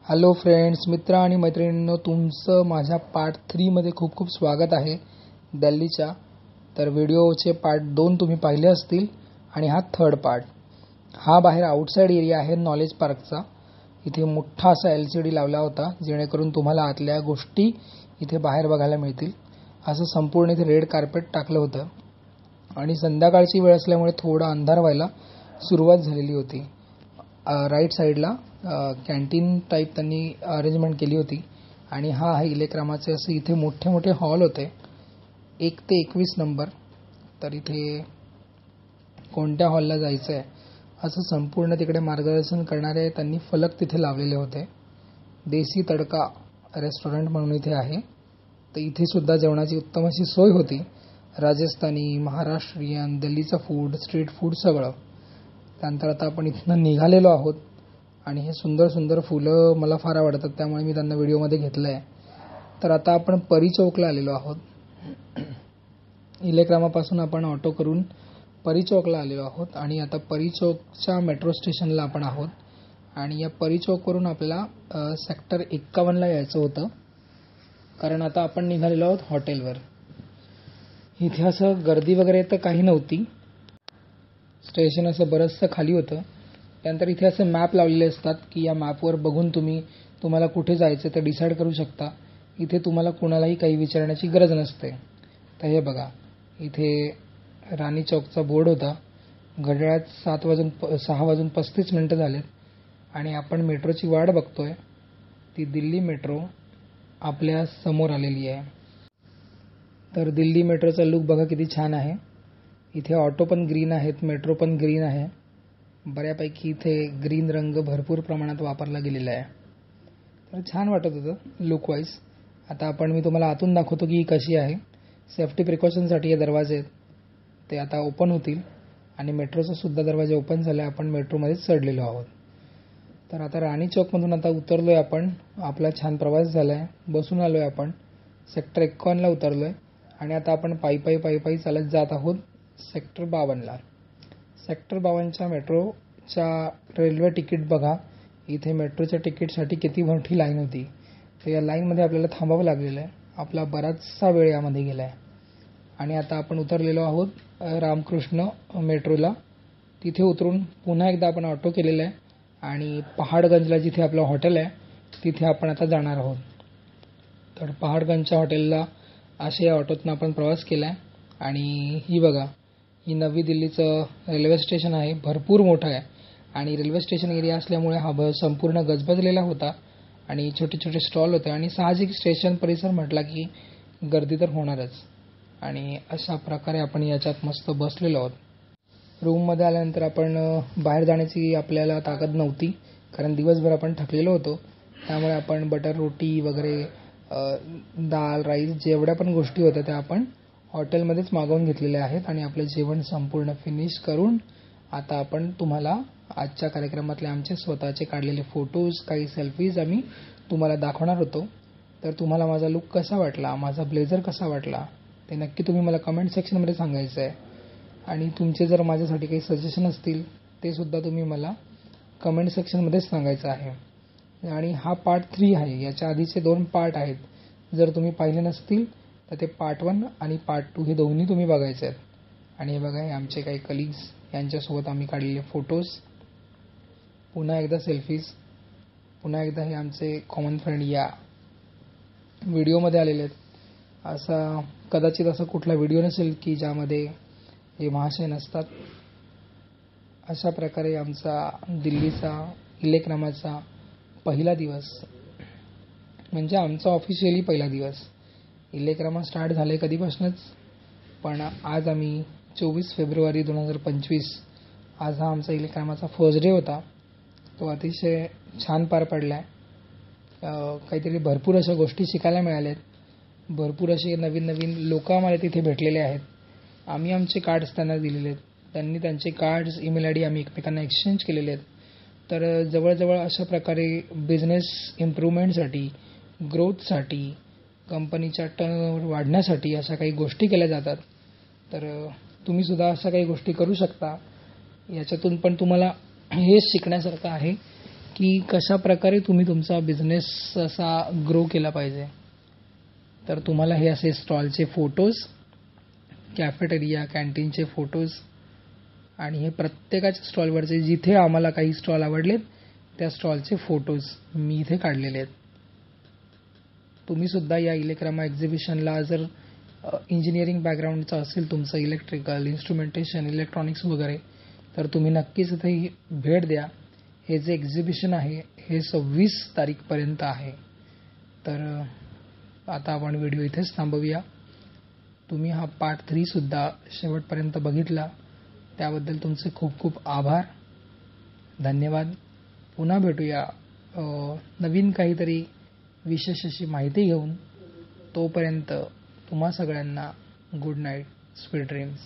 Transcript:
Hello friends, मित्र आणि मैत्रिणींनो, तुमचं माझ्या पार्ट 3 मध्ये खूप खूप स्वागत आहे दिल्लीच्या. तर व्हिडिओचे पार्ट 2 तुम्ही पाहिले असतील आणि हा थर्ड पार्ट. हा बाहेर आउटसाइड एरिया आहे नॉलेज पार्कचा. इथे मोठा असा LCD लावला होता जेणेकरून तुम्हाला आतल्या गोष्टी इथे बाहेर बघायला मिळतील. असं संपूर्ण इथे रेड कार्पेट टाकलं होतं आणि संध्याकाळची वेळ असल्यामुळे थोडा अंधार व्हायला सुरुवात झालेली होती. राईट साईडला कॅन्टीन टाईप त्यांनी अरेंजमेंट केली होती आणि हा आहे इलेक्रामाचे. असे इथे मोठे मोठे हॉल होते 1 ते 21 नंबर. तर इथे कोणत्या हॉलला जायचं आहे असं संपूर्ण तिकडे मार्गदर्शन करणारे त्यांनी फलक तिथे लावलेले होते. देसी तडका रेस्टॉरंट म्हणून इथे आहे. तर इथे सुद्धा जेवणाची उत्तम अशी सोय होती. राजस्थानी, महाराष्ट्रीयन, दिल्लीचं फूड, स्ट्रीट फूड सगळं. त्यानंतर आता आपण इथनं निघालेलो आहोत आणि हे सुंदर सुंदर फुलं मला फार आवडतात त्यामुळे मी त्यांना व्हिडिओमध्ये घेतलं आहे. तर आता आपण परी चौकला आलेलो आहोत. इलेक्रामापासून आपण ऑटो करून परी चौकला आलेलो आहोत आणि आता परी चौकच्या मेट्रो स्टेशनला आपण आहोत. आणि या परी चौकवरून आपल्याला सेक्टर 51ला यायचं होतं कारण आता आपण निघालेलो आहोत हॉटेलवर. इथे असं गर्दी वगैरे तर काही नव्हती. स्टेशन असं बरंचसं खाली होतं. त्यानंतर इथे असे मॅप लावलेले असतात की या मॅपवर बघून तुम्हाला कुठे जायचं ते डिसाईड करू शकता. इथे तुम्हाला कोणालाही काही विचारण्याची गरज नसते. तर हे बघा, इथे राणी चौकचा बोर्ड होता. घड्याळात 6:35 झालेत आणि आपण मेट्रोची वाट बघतोय. ती दिल्ली मेट्रो आपल्या समोर आलेली आहे. तर दिल्ली मेट्रोचा लुक बघा किती छान आहे. इथे ऑटो पण ग्रीन आहेत, मेट्रो पण ग्रीन आहे. बऱ्यापैकी इथे ग्रीन रंग भरपूर प्रमाणात वापरला गेलेला आहे. तर छान वाटत होतं लुक वाईज. आता मी तुम्हाला आतून दाखवतो की ही कशी आहे. सेफ्टी प्रिकॉशनसाठी हे दरवाजे ते आता ओपन होतील आणि मेट्रोचे सुद्धा दरवाजे ओपन झाले. आपण मेट्रोमध्येच चढलेलो आहोत. तर आता राणी चौकमधून आता उतरलोय आपण. आपला छान प्रवास झाला आहे. बसून आलोय आपण. सेक्टर 51ला उतरलोय आणि आता आपण पायी चालत जात आहोत सेक्टर 52ला. सेक्टर 52च्या मेट्रोच्या रेल्वे तिकीट बघा. इथे मेट्रोच्या तिकीटसाठी किती मोठी लाईन होती. तर या लाईनमध्ये आपल्याला थांबावं लागलेलं आहे. आपला बराचसा वेळ यामध्ये गेला आहे. आणि आता आपण उतरलेलो आहोत रामकृष्ण मेट्रोला. तिथे उतरून पुन्हा एकदा आपण ऑटो केलेला आहे आणि पहाडगंजला जिथे आपलं हॉटेल आहे तिथे आपण आता जाणार आहोत. तर पहाडगंजच्या हॉटेलला अशा या ऑटोतनं आपण प्रवास केला आहे. आणि ही बघा, ही नवी दिल्लीचं रेल्वे स्टेशन आहे. भरपूर मोठं आहे आणि रेल्वे स्टेशन एरिया असल्यामुळे हा संपूर्ण गजबजलेला होता आणि छोटे छोटे स्टॉल होते आणि साहजिक स्टेशन परिसर म्हटला की गर्दी तर होणारच. आणि अशा प्रकारे आपण याच्यात मस्त बसलेलो आहोत. रूममध्ये आल्यानंतर आपण बाहेर जाण्याची आपल्याला ताकद नव्हती कारण दिवसभर आपण थकलेलो होतो. त्यामुळे आपण बटर रोटी वगैरे, दाल राईस जेवढ्या पण गोष्टी होत्या त्या आपण हॉटेलमध्येच मागवून घेतलेले आहेत आणि आपलं जेवण संपूर्ण फिनिश करून आता आपण तुम्हाला आजच्या कार्यक्रमातले आमचे स्वतःचे काढलेले फोटोज, काही सेल्फीज आम्ही तुम्हाला दाखवणार होतो. तर तुम्हाला माझा लुक कसा वाटला, माझा ब्लेझर कसा वाटला ते नक्की तुम्ही मला कमेंट सेक्शनमध्ये सांगायचं आहे. आणि तुमचे जर माझ्यासाठी काही सजेशन असतील ते सुद्धा तुम्ही मला कमेंट सेक्शनमध्येच सांगायचं आहे. आणि हा पार्ट 3 आहे. याच्या आधीचे 2 पार्ट आहेत. जर तुम्ही पाहिले नसतील तर ते पार्ट 1 आणि पार्ट 2 हे दोन्ही तुम्ही बघायचे आहेत. आणि हे बघा, हे आमचे काही कलिग्स, यांच्यासोबत आम्ही काढलेले फोटोज, पुन्हा एकदा सेल्फीज, पुन्हा एकदा हे आमचे कॉमन फ्रेंड या व्हिडिओमध्ये आलेले आहेत. असा कदाचित असा कुठला व्हिडिओ नसेल की ज्यामध्ये हे महाशय नसतात. अशा प्रकारे आमचा दिल्लीचा इलेक्रामाचा पहिला दिवस, म्हणजे आमचा ऑफिशियली पहिला दिवस. इलेक्रामा स्टार्ट झाले कधीपासूनच, पण आज आम्ही 24 फेब्रुवारी 2025 आज हा आमचा इलेक्रामाचा फर्स्ट डे होता. तो अतिशय छान पार पडला आहे. काहीतरी भरपूर अशा गोष्टी शिकायला मिळाल्यात. भरपूर असे नवीन नवीन लोक आम्हाला तिथे भेटलेले आहेत. आम्ही आमचे कार्ड्स त्यांना दिलेले आहेत. त्यांनी त्यांचे कार्ड्स, ईमेल ID आम्ही एकमेकांना एक्सचेंज केलेले आहेत. तर जवळजवळ अशा प्रकारे बिझनेस इम्प्रूव्हमेंटसाठी, ग्रोथसाठी, कंपनीच्या टर्नओव्हर वाढण्यासाठी अशा काही गोष्टी केल्या जातात. तर तुम्हीसुद्धा अशा काही गोष्टी करू शकता. याच्यातून पण तुम्हाला हेच शिकण्यासारखं आहे की कशा प्रकारे तुम्ही तुमचा बिझनेस असा ग्रो केला पाहिजे. तर तुम्हाला हे असे स्टॉलचे फोटोज, कॅफेटेरिया कॅन्टीनचे फोटोज आणि हे प्रत्येकाच्या स्टॉलवरचे जिथे आम्हाला काही स्टॉल आवडलेत त्या स्टॉलचे फोटोज मी इथे काढलेले आहेत. तुम्ही सुद्धा या इलेक्रामा एक्झिबिशनला जर इंजिनिअरिंग बॅकग्राऊंडचं असेल तुमचं, इलेक्ट्रिकल, इन्स्ट्रुमेंटेशन, इलेक्ट्रॉनिक्स वगैरे, तर तुम्ही नक्कीच इथे भेट द्या. हे जे एक्झिबिशन आहे हे 26 तारीखपर्यंत आहे. तर आता आपण व्हिडिओ इथेच थांबवूया. तुम्ही हा पार्ट 3 सुद्धा शेवटपर्यंत बघितला त्याबद्दल तुमचे खूप खूप आभार. धन्यवाद. पुन्हा भेटूया नवीन काहीतरी विशेष अशी माहिती घेऊन. तोपर्यंत तुम्हा सगळ्यांना गुड नाईट, स्वीट ड्रीम्स.